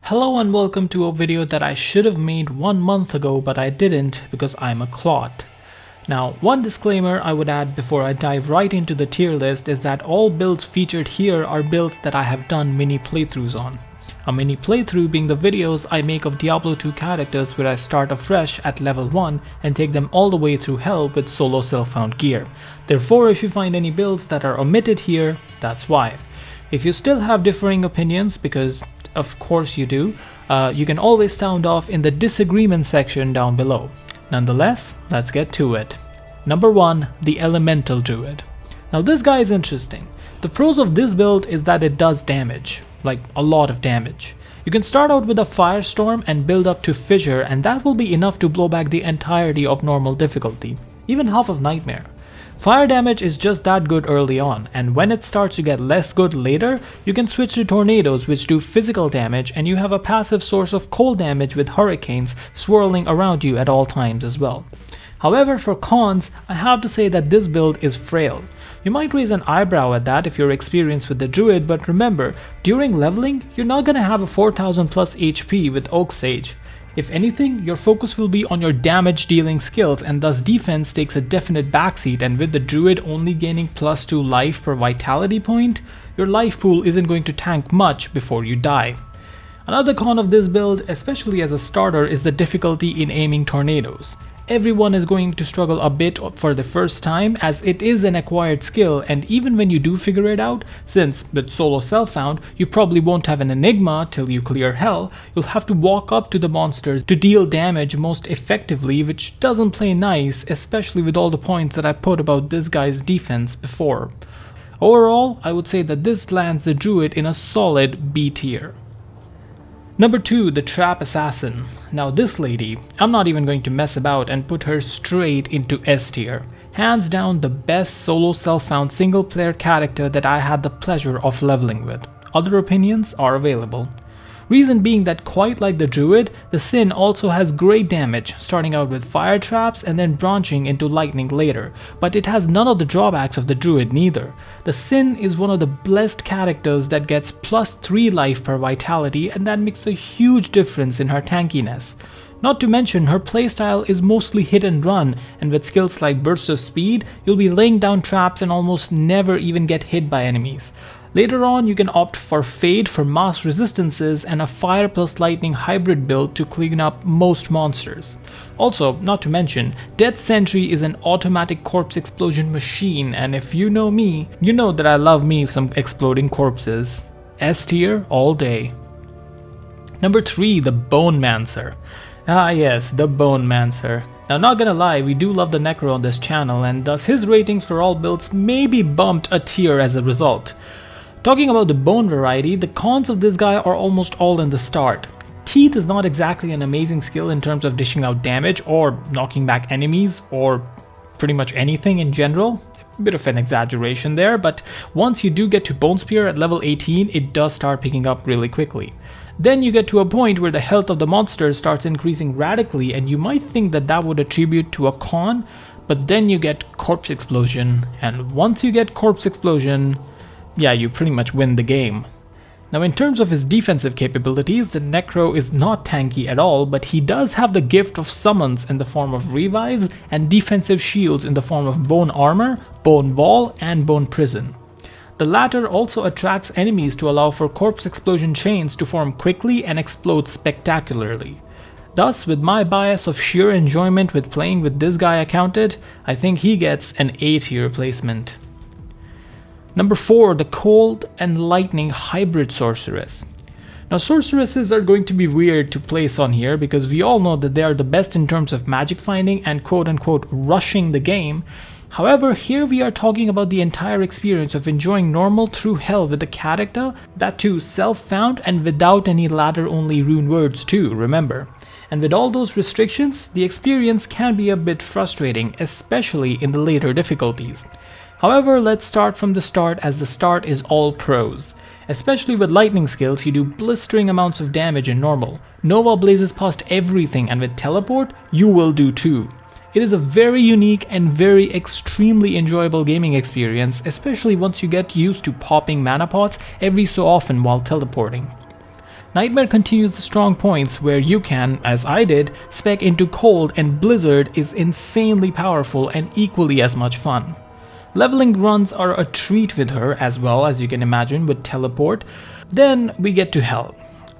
Hello and welcome to a video that I should have made 1 month ago, but I didn't because I'm a clot. Now, one disclaimer I would add before I dive right into the tier list is that all builds featured here are builds that I have done mini playthroughs on. A mini playthrough being the videos I make of Diablo 2 characters where I start afresh at level 1 and take them all the way through hell with solo self-found gear. Therefore, if you find any builds that are omitted here, that's why. If you still have differing opinions, because of course you do, you can always sound off in the disagreement section down below. Nonetheless, let's get to it. Number 1, the Elemental Druid. Now this guy is interesting. The pros of this build is that it does damage, like a lot of damage. You can start out with a Firestorm and build up to Fissure, and that will be enough to blow back the entirety of normal difficulty, even half of Nightmare. Fire damage is just that good early on, and when it starts to get less good later, you can switch to Tornadoes, which do physical damage, and you have a passive source of cold damage with Hurricanes swirling around you at all times as well. However, for cons, I have to say that this build is frail. You might raise an eyebrow at that if you're experienced with the Druid, but remember, during leveling, you're not gonna have a 4000 plus HP with Oak Sage. If anything, your focus will be on your damage dealing skills, and thus defense takes a definite backseat, and with the Druid only gaining +2 life per vitality point, your life pool isn't going to tank much before you die. Another con of this build, especially as a starter, is the difficulty in aiming tornadoes. Everyone is going to struggle a bit for the first time, as it is an acquired skill, and even when you do figure it out, since with solo self-found you probably won't have an enigma till you clear hell, you'll have to walk up to the monsters to deal damage most effectively, which doesn't play nice, especially with all the points that I put about this guy's defense before. Overall, I would say that this lands the Druid in a solid B tier. Number 2, the Trap Assassin. Now this lady, I'm not even going to mess about and put her straight into S tier. Hands down the best solo self-found single player character that I had the pleasure of leveling with. Other opinions are available. Reason being that quite like the Druid, the Sin also has great damage, starting out with fire traps and then branching into lightning later, but it has none of the drawbacks of the Druid neither. The Sin is one of the blessed characters that gets +3 life per vitality, and that makes a huge difference in her tankiness. Not to mention, her playstyle is mostly hit and run, and with skills like Burst of Speed, you'll be laying down traps and almost never even get hit by enemies. Later on, you can opt for Fade for mass resistances and a Fire plus Lightning hybrid build to clean up most monsters. Also, not to mention, Death Sentry is an automatic corpse explosion machine, and if you know me, you know that I love me some exploding corpses. S tier all day. Number 3, the Bone Mancer. Ah yes, the Bone Mancer. Now not gonna lie, we do love the necro on this channel, and thus his ratings for all builds may be bumped a tier as a result. Talking about the bone variety, the cons of this guy are almost all in the start. Teeth is not exactly an amazing skill in terms of dishing out damage or knocking back enemies or pretty much anything in general. A bit of an exaggeration there, but once you do get to Bone Spear at level 18, it does start picking up really quickly. Then you get to a point where the health of the monster starts increasing radically, and you might think that that would attribute to a con, but then you get Corpse Explosion, and once you get Corpse Explosion, yeah, you pretty much win the game. Now in terms of his defensive capabilities, the Necro is not tanky at all, but he does have the gift of summons in the form of revives and defensive shields in the form of Bone Armor, Bone Wall, and Bone Prison. The latter also attracts enemies to allow for Corpse Explosion chains to form quickly and explode spectacularly. Thus, with my bias of sheer enjoyment with playing with this guy accounted, I think he gets an A tier placement. Number 4, the Cold and Lightning Hybrid Sorceress. Now sorceresses are going to be weird to place on here because we all know that they are the best in terms of magic finding and quote-unquote rushing the game. However, here we are talking about the entire experience of enjoying normal through hell with the character, that too self-found and without any ladder-only rune words too, remember. And with all those restrictions, the experience can be a bit frustrating, especially in the later difficulties. However, let's start from the start, as the start is all pros. Especially with lightning skills, you do blistering amounts of damage in normal. Nova blazes past everything, and with teleport, you will do too. It is a very unique and very extremely enjoyable gaming experience, especially once you get used to popping mana pots every so often while teleporting. Nightmare continues the strong points where you can, as I did, spec into Cold, and Blizzard is insanely powerful and equally as much fun. Leveling runs are a treat with her, as well as you can imagine with Teleport. Then we get to Hell.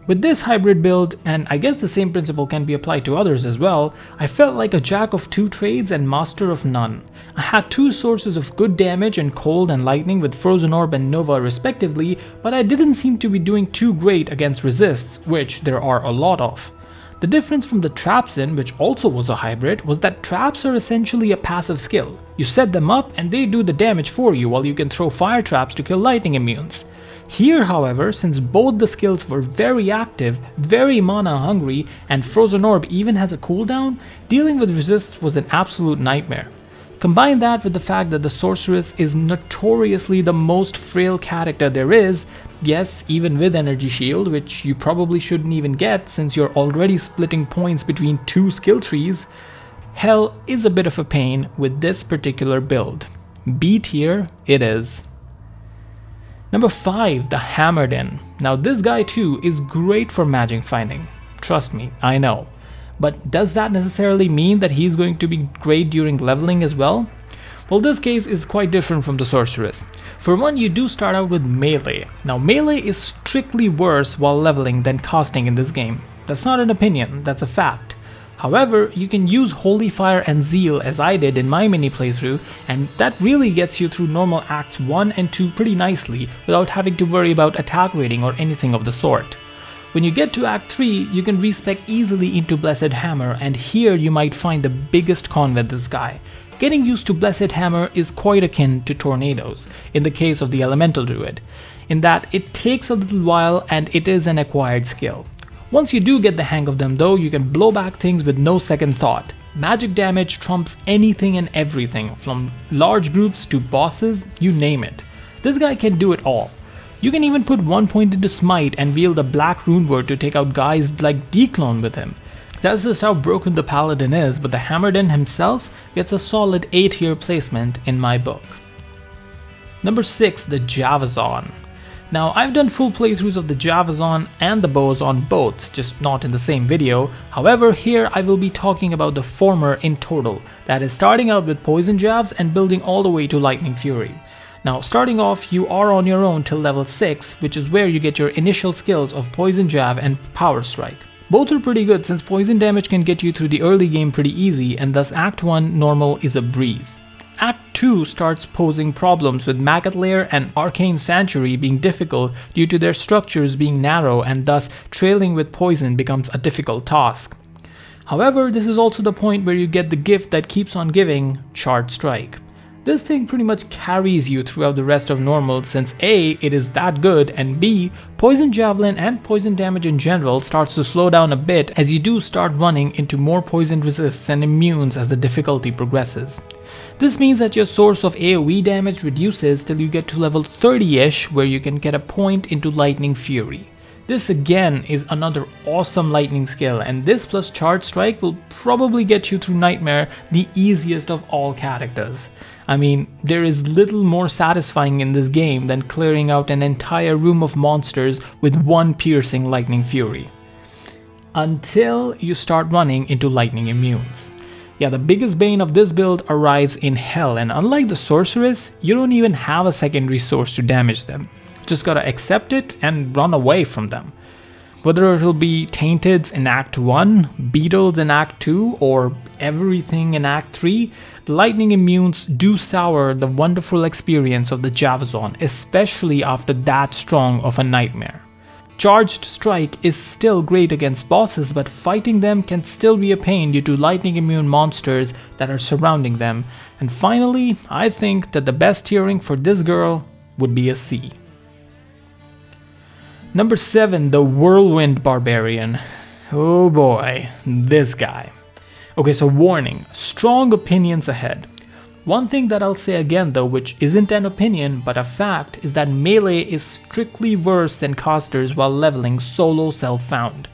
With this hybrid build, and I guess the same principle can be applied to others as well, I felt like a jack of two trades and master of none. I had two sources of good damage in Cold and Lightning with Frozen Orb and Nova respectively, but I didn't seem to be doing too great against resists, which there are a lot of. The difference from the Traps in, which also was a hybrid, was that traps are essentially a passive skill. You set them up and they do the damage for you, while you can throw fire traps to kill lightning immunes. Here, however, since both the skills were very active, very mana hungry, and Frozen Orb even has a cooldown, dealing with resists was an absolute nightmare. Combine that with the fact that the Sorceress is notoriously the most frail character there is, yes, even with Energy Shield, which you probably shouldn't even get since you're already splitting points between two skill trees. Hell is a bit of a pain with this particular build. B tier it is. Number 5, the Hammered In. Now this guy too is great for magic finding. Trust me, I know. But does that necessarily mean that he's going to be great during leveling as well? Well, this case is quite different from the Sorceress. For one, you do start out with melee. Now melee is strictly worse while leveling than casting in this game. That's not an opinion, that's a fact. However, you can use Holy Fire and Zeal as I did in my mini playthrough, and that really gets you through normal acts 1 and 2 pretty nicely without having to worry about attack rating or anything of the sort. When you get to Act 3, you can respec easily into Blessed Hammer, and here you might find the biggest con with this guy. Getting used to Blessed Hammer is quite akin to tornadoes, in the case of the Elemental Druid, in that it takes a little while and it is an acquired skill. Once you do get the hang of them though, you can blow back things with no second thought. Magic damage trumps anything and everything, from large groups to bosses, you name it. This guy can do it all. You can even put 1 point into Smite and wield the Black Rune Word to take out guys like Declone with him. That's just how broken the Paladin is, but the Hammered In himself gets a solid A tier placement in my book. Number 6, the Javazone. Now, I've done full playthroughs of the Javazone and the boazon both, just not in the same video. However, here I will be talking about the former in total, that is starting out with Poison Javs and building all the way to Lightning Fury. Now, starting off, you are on your own till level 6, which is where you get your initial skills of Poison Jav and Power Strike. Both are pretty good since poison damage can get you through the early game pretty easy, and thus Act 1 normal is a breeze. Act 2 starts posing problems with Maggot Lair and Arcane Sanctuary being difficult due to their structures being narrow, and thus trailing with poison becomes a difficult task. However, this is also the point where you get the gift that keeps on giving, Charged Strike. This thing pretty much carries you throughout the rest of normal since A, it is that good, and B, Poison Javelin and poison damage in general starts to slow down a bit as you do start running into more poison resists and immunes as the difficulty progresses. This means that your source of AoE damage reduces till you get to level 30-ish, where you can get a point into Lightning Fury. This again is another awesome lightning skill, and this plus Charge Strike will probably get you through Nightmare, the easiest of all characters. I mean, there is little more satisfying in this game than clearing out an entire room of monsters with one piercing Lightning Fury. Until you start running into Lightning Immunes. Yeah, the biggest bane of this build arrives in Hell, and unlike the Sorceress, you don't even have a secondary source to damage them. Just gotta accept it and run away from them. Whether it'll be Tainteds in Act 1, Beetles in Act 2, or everything in Act 3, the Lightning Immunes do sour the wonderful experience of the Javazone, especially after that strong of a nightmare. Charged Strike is still great against bosses, but fighting them can still be a pain due to lightning immune monsters that are surrounding them. And finally, I think that the best tiering for this girl would be a C. Number 7, the Whirlwind Barbarian. Oh boy, this guy. Okay, so warning, strong opinions ahead. One thing that I'll say again though, which isn't an opinion but a fact, is that melee is strictly worse than casters while leveling solo self-found.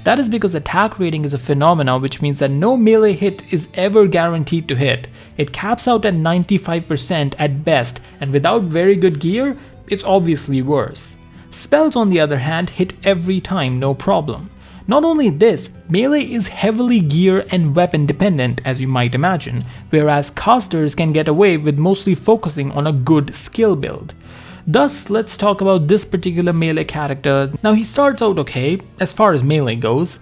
That is because attack rating is a phenomenon, which means that no melee hit is ever guaranteed to hit. It caps out at 95% at best, and without very good gear, it's obviously worse. Spells on the other hand hit every time, no problem. Not only this, melee is heavily gear and weapon dependent, as you might imagine, whereas casters can get away with mostly focusing on a good skill build. Thus, let's talk about this particular melee character. Now he starts out okay, as far as melee goes.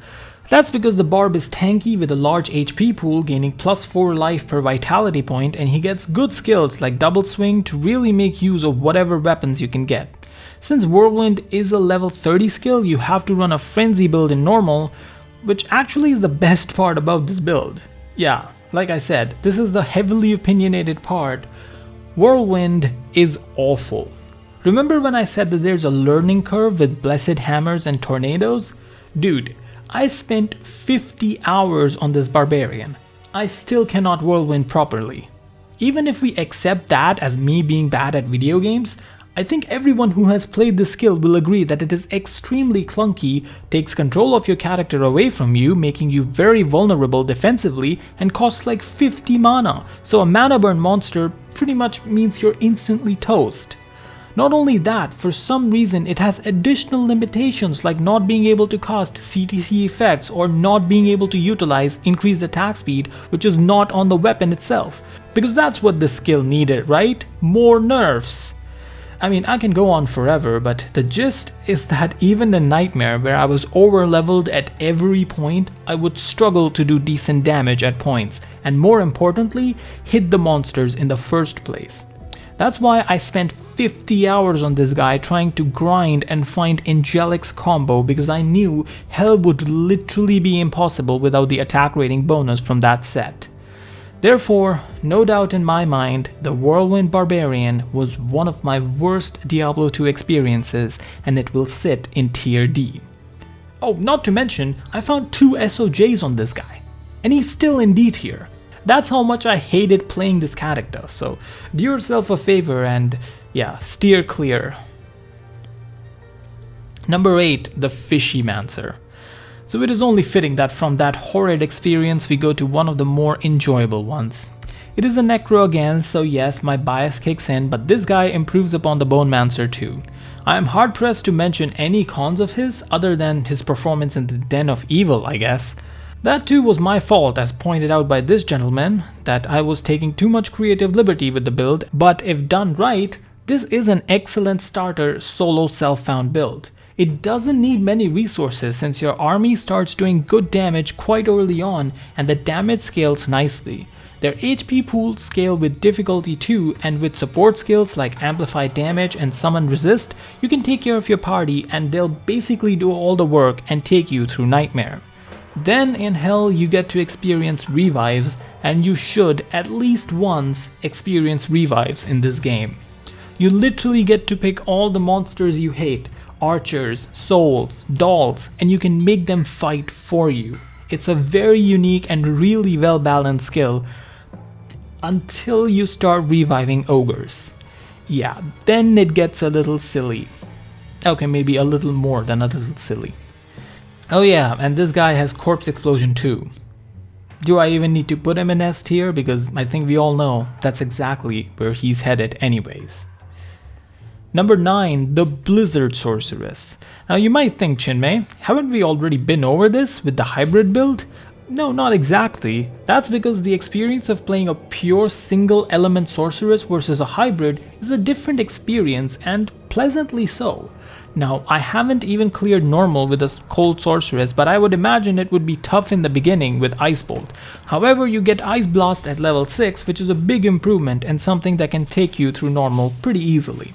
That's because the barb is tanky with a large HP pool, gaining +4 life per vitality point, and he gets good skills like double swing to really make use of whatever weapons you can get. Since whirlwind is a level 30 skill, you have to run a frenzy build in normal, which actually is the best part about this build. Yeah, like I said, this is the heavily opinionated part. Whirlwind is awful. Remember when I said that there's a learning curve with blessed hammers and tornadoes? Dude, I spent 50 hours on this barbarian. I still cannot whirlwind properly. Even if we accept that as me being bad at video games, I think everyone who has played this skill will agree that it is extremely clunky, takes control of your character away from you, making you very vulnerable defensively, and costs like 50 mana, so a mana burn monster pretty much means you're instantly toast. Not only that, for some reason it has additional limitations like not being able to cast CTC effects or not being able to utilize increased attack speed, which is not on the weapon itself. Because that's what this skill needed, right? More nerfs. I mean, I can go on forever, but the gist is that even in Nightmare, where I was over leveled at every point, I would struggle to do decent damage at points, and more importantly, hit the monsters in the first place. That's why I spent 50 hours on this guy trying to grind and find Angelic's combo, because I knew hell would literally be impossible without the attack rating bonus from that set. Therefore, no doubt in my mind, the Whirlwind Barbarian was one of my worst Diablo 2 experiences, and it will sit in tier D. Oh, not to mention, I found 2 SOJs on this guy, and he's still in D tier. That's how much I hated playing this character, so do yourself a favor and yeah, steer clear. Number 8, the fishy mancer. So it is only fitting that from that horrid experience we go to one of the more enjoyable ones. It is a necro again, so yes, my bias kicks in, but this guy improves upon the bone mancer too. I am hard pressed to mention any cons of his other than his performance in the Den of Evil, I guess. That too was my fault, as pointed out by this gentleman, that I was taking too much creative liberty with the build, but if done right, this is an excellent starter solo self-found build. It doesn't need many resources since your army starts doing good damage quite early on and the damage scales nicely. Their HP pools scale with difficulty too, and with support skills like amplify damage and summon resist, you can take care of your party and they'll basically do all the work and take you through Nightmare. Then in Hell you get to experience revives, and you should at least once experience revives in this game. You literally get to pick all the monsters you hate, archers, souls, dolls, and you can make them fight for you. It's a very unique and really well balanced skill until you start reviving ogres. Yeah, then it gets a little silly. Okay, maybe a little more than a little silly. Oh yeah, and this guy has corpse explosion too. Do I even need to put him in S tier? Because I think we all know that's exactly where he's headed anyways. Number 9, the Blizzard Sorceress. Now you might think, Chinmay, haven't we already been over this with the hybrid build? No, not exactly. That's because the experience of playing a pure single element sorceress versus a hybrid is a different experience, and pleasantly so. Now, I haven't even cleared normal with a cold sorceress, but I would imagine it would be tough in the beginning with Ice Bolt. However, you get Ice Blast at level 6, which is a big improvement and something that can take you through normal pretty easily.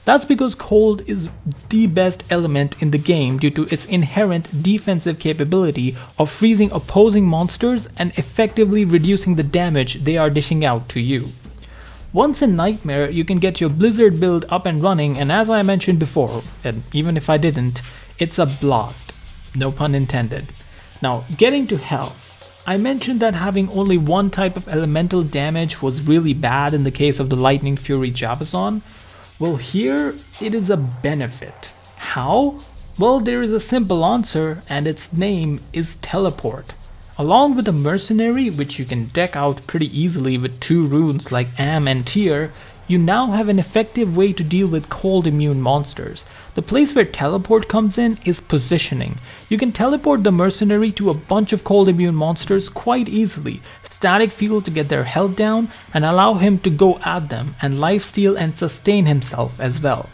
That's because cold is the best element in the game due to its inherent defensive capability of freezing opposing monsters and effectively reducing the damage they are dishing out to you. Once in Nightmare, you can get your Blizzard build up and running, and as I mentioned before, and even if I didn't, it's a blast. No pun intended. Now, getting to Hell. I mentioned that having only one type of elemental damage was really bad in the case of the Lightning Fury Javazone. Well, here it is a benefit. How? Well, there is a simple answer, and its name is Teleport. Along with a mercenary, which you can deck out pretty easily with 2 runes like Am and Tear, you now have an effective way to deal with cold immune monsters. The place where teleport comes in is positioning. You can teleport the mercenary to a bunch of cold immune monsters quite easily, static field to get their health down and allow him to go at them and lifesteal and sustain himself as well.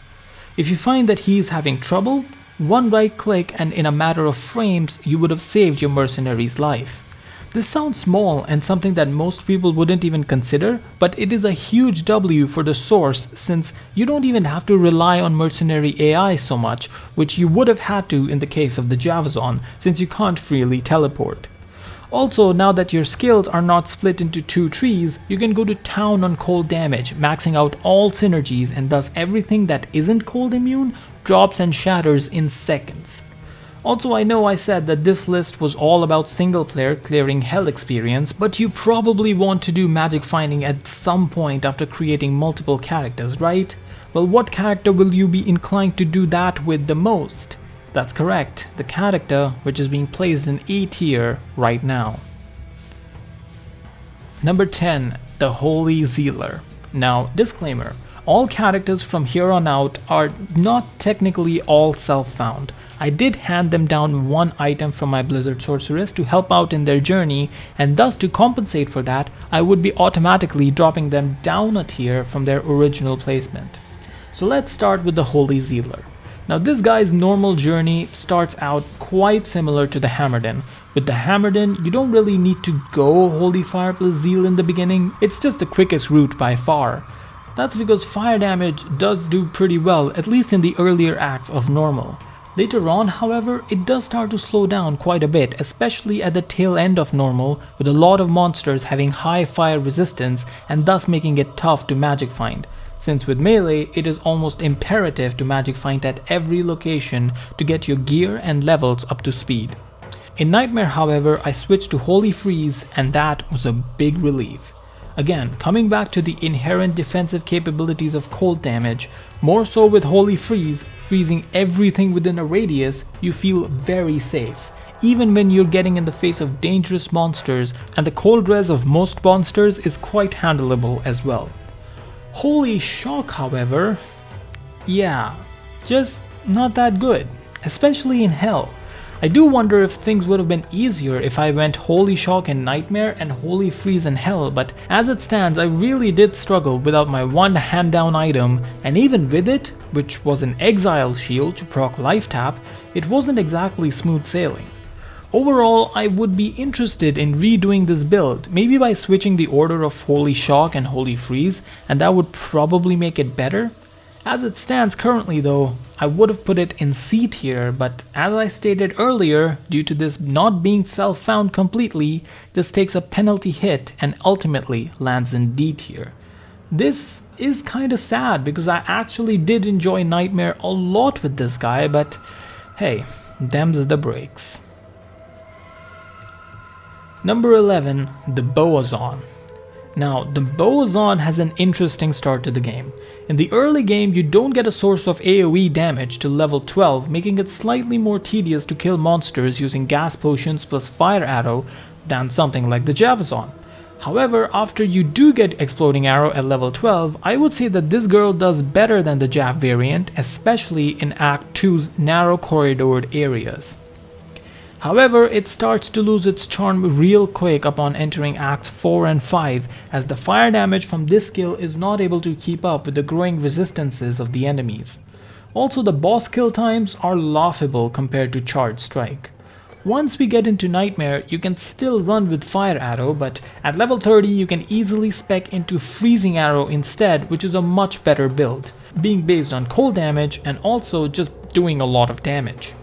If you find that he is having trouble, one right click and in a matter of frames you would have saved your mercenary's life. This sounds small and something that most people wouldn't even consider, but it is a huge W for the source since you don't even have to rely on mercenary AI so much, which you would have had to in the case of the Javazone since you can't freely teleport. Also, now that your skills are not split into two trees, you can go to town on cold damage, maxing out all synergies, and thus everything that isn't cold immune drops and shatters in seconds. Also, I know I said that this list was all about single player clearing hell experience, but you probably want to do magic finding at some point after creating multiple characters, right? Well, what character will you be inclined to do that with the most? That's correct, the character which is being placed in A tier right now. Number 10, the Holy Seedler. Now, disclaimer, all characters from here on out are not technically all self-found. I did hand them down one item from my Blizzard Sorceress to help out in their journey, and thus to compensate for that, I would be automatically dropping them down a tier from their original placement. So let's start with the Holy Seedler. Now this guy's normal journey starts out quite similar to the Hammerden. With the Hammerden, you don't really need to go Holy Fire plus Zeal in the beginning, it's just the quickest route by far. That's because fire damage does do pretty well, at least in the earlier acts of normal. Later on, however, it does start to slow down quite a bit, especially at the tail end of normal, with a lot of monsters having high fire resistance and thus making it tough to magic find. Since with melee, it is almost imperative to magic find at every location to get your gear and levels up to speed. In Nightmare, however, I switched to Holy Freeze and that was a big relief. Again, coming back to the inherent defensive capabilities of cold damage, more so with Holy Freeze, freezing everything within a radius, you feel very safe, even when you're getting in the face of dangerous monsters, and the cold res of most monsters is quite handleable as well. Holy Shock, however, yeah, just not that good, especially in Hell. I do wonder if things would have been easier if I went Holy Shock in Nightmare and Holy Freeze in Hell, but as it stands I really did struggle without my one hand down item, and even with it, which was an Exile Shield to proc life tap, it wasn't exactly smooth sailing. Overall, I would be interested in redoing this build, maybe by switching the order of Holy Shock and Holy Freeze, and that would probably make it better. As it stands currently though, I would have put it in C tier, but as I stated earlier, due to this not being self-found completely, this takes a penalty hit and ultimately lands in D tier. This is kinda sad because I actually did enjoy Nightmare a lot with this guy, but hey, them's the breaks. Number 11, the boazon. Now, the boazon has an interesting start to the game. In the early game, you don't get a source of AoE damage till level 12, making it slightly more tedious to kill monsters using gas potions plus fire arrow than something like the Javazone. However, after you do get exploding arrow at level 12, I would say that this girl does better than the Jav variant, especially in Act 2's narrow corridored areas. However, it starts to lose its charm real quick upon entering Acts 4 and 5, as the fire damage from this skill is not able to keep up with the growing resistances of the enemies. Also, the boss kill times are laughable compared to Charged Strike. Once we get into Nightmare, you can still run with Fire Arrow, but at level 30 you can easily spec into Freezing Arrow instead, which is a much better build, being based on cold damage and also just doing a lot of damage.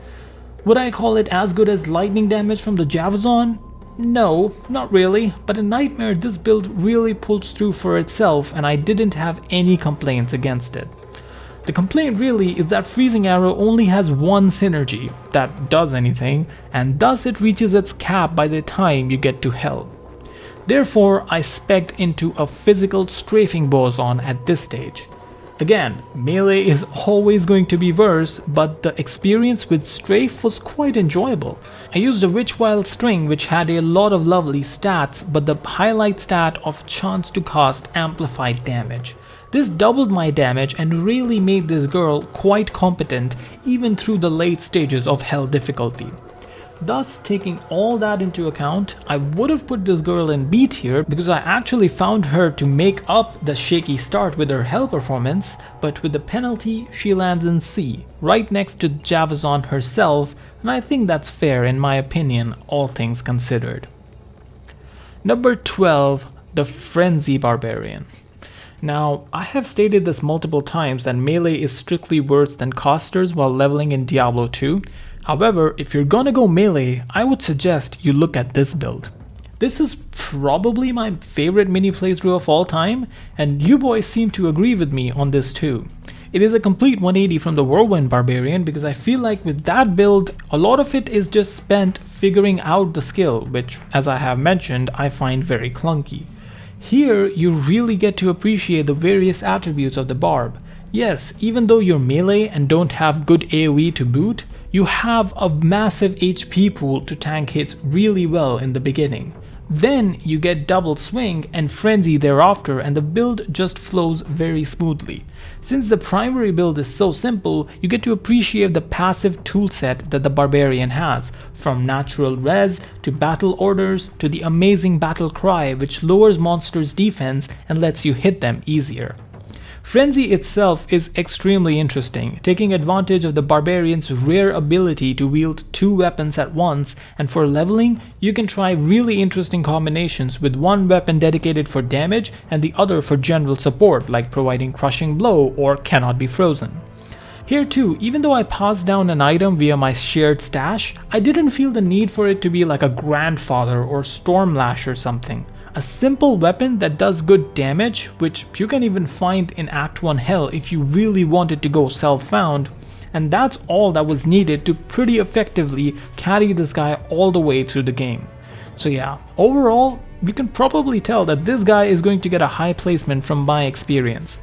Would I call it as good as lightning damage from the Javazone? No, not really, but in Nightmare this build really pulls through for itself and I didn't have any complaints against it. The complaint really is that Freezing Arrow only has one synergy that does anything, and thus it reaches its cap by the time you get to Hell. Therefore, I spec'd into a physical strafing boazon at this stage. Again, melee is always going to be worse, but the experience with strafe was quite enjoyable. I used a Witchwild string which had a lot of lovely stats, but the highlight stat of chance to cast amplified damage. This doubled my damage and really made this girl quite competent even through the late stages of hell difficulty. Thus, taking all that into account, I would have put this girl in B tier because I actually found her to make up the shaky start with her hell performance, but with the penalty she lands in C, right next to Javazone herself, and I think that's fair in my opinion, all things considered. Number 12, the Frenzy Barbarian. Now, I have stated this multiple times that melee is strictly worse than casters while leveling in Diablo 2. However, if you're gonna go melee, I would suggest you look at this build. This is probably my favorite mini playthrough of all time, and you boys seem to agree with me on this too. It is a complete 180 from the Whirlwind Barbarian because I feel like with that build, a lot of it is just spent figuring out the skill, which, as I have mentioned, I find very clunky. Here, you really get to appreciate the various attributes of the Barb. Yes, even though you're melee and don't have good AoE to boot, you have a massive HP pool to tank hits really well in the beginning. Then you get double swing and frenzy thereafter and the build just flows very smoothly. Since the primary build is so simple, you get to appreciate the passive toolset that the Barbarian has, from natural res to battle orders to the amazing battle cry which lowers monsters' defense and lets you hit them easier. Frenzy itself is extremely interesting, taking advantage of the Barbarian's rare ability to wield two weapons at once, and for leveling, you can try really interesting combinations with one weapon dedicated for damage and the other for general support like providing crushing blow or cannot be frozen. Here too, even though I passed down an item via my shared stash, I didn't feel the need for it to be like a grandfather or stormlash or something. A simple weapon that does good damage, which you can even find in Act 1 Hell if you really wanted to go self-found, and that's all that was needed to pretty effectively carry this guy all the way through the game. So yeah, overall, you can probably tell that this guy is going to get a high placement from my experience.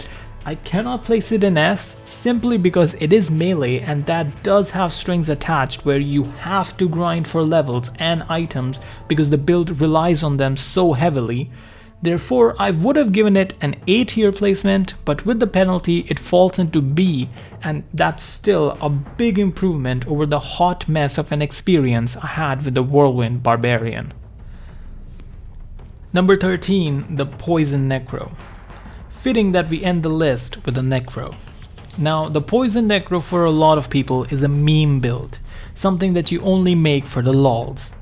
I cannot place it in S simply because it is melee and that does have strings attached where you have to grind for levels and items because the build relies on them so heavily. Therefore, I would have given it an A tier placement, but with the penalty it falls into B, and that's still a big improvement over the hot mess of an experience I had with the Whirlwind Barbarian. Number 13, the Poison Necro. Fitting that we end the list with a necro. Now, the poison necro for a lot of people is a meme build, something that you only make for the lols.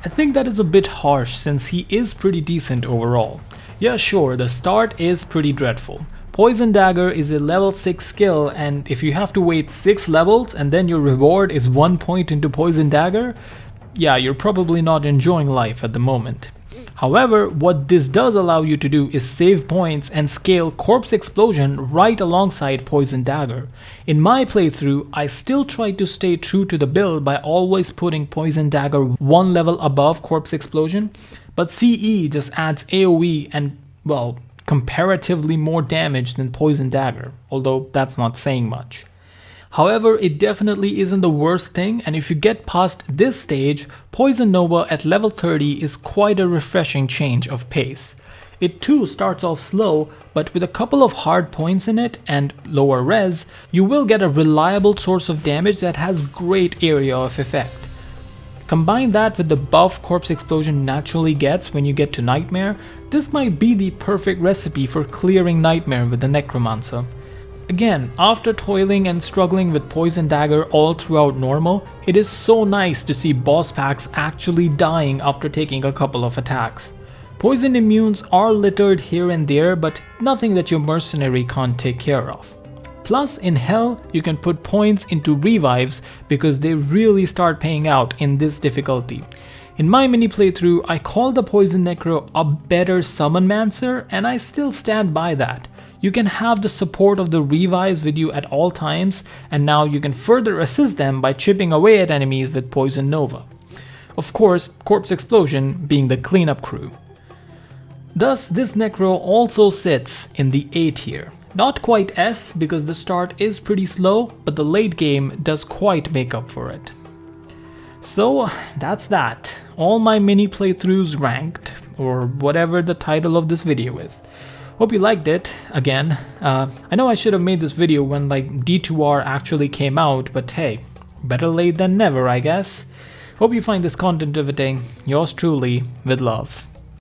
I think that is a bit harsh since he is pretty decent overall. Yeah, sure, the start is pretty dreadful. Poison Dagger is a level 6 skill, and if you have to wait 6 levels and then your reward is 1 point into Poison Dagger, yeah, you're probably not enjoying life at the moment. However, what this does allow you to do is save points and scale Corpse Explosion right alongside Poison Dagger. In my playthrough, I still tried to stay true to the build by always putting Poison Dagger one level above Corpse Explosion, but CE just adds AoE and, well, comparatively more damage than Poison Dagger, although that's not saying much. However, it definitely isn't the worst thing, and if you get past this stage, Poison Nova at level 30 is quite a refreshing change of pace. It too starts off slow, but with a couple of hard points in it and lower res, you will get a reliable source of damage that has great area of effect. Combine that with the buff Corpse Explosion naturally gets when you get to Nightmare, this might be the perfect recipe for clearing Nightmare with the Necromancer. Again, after toiling and struggling with Poison Dagger all throughout normal, it is so nice to see boss packs actually dying after taking a couple of attacks. Poison immunes are littered here and there, but nothing that your mercenary can't take care of. Plus, in Hell, you can put points into revives because they really start paying out in this difficulty. In my mini playthrough, I called the Poison Necro a better summon mancer, and I still stand by that. You can have the support of the revives with you at all times, and now you can further assist them by chipping away at enemies with Poison Nova. Of course, Corpse Explosion being the cleanup crew. Thus, this Necro also sits in the A tier. Not quite S because the start is pretty slow, but the late game does quite make up for it. So that's that. All my mini playthroughs ranked, or whatever the title of this video is. Hope you liked it, again. I know I should have made this video when like D2R actually came out, but hey, better late than never, I guess. Hope you find this content riveting. Yours truly, with love.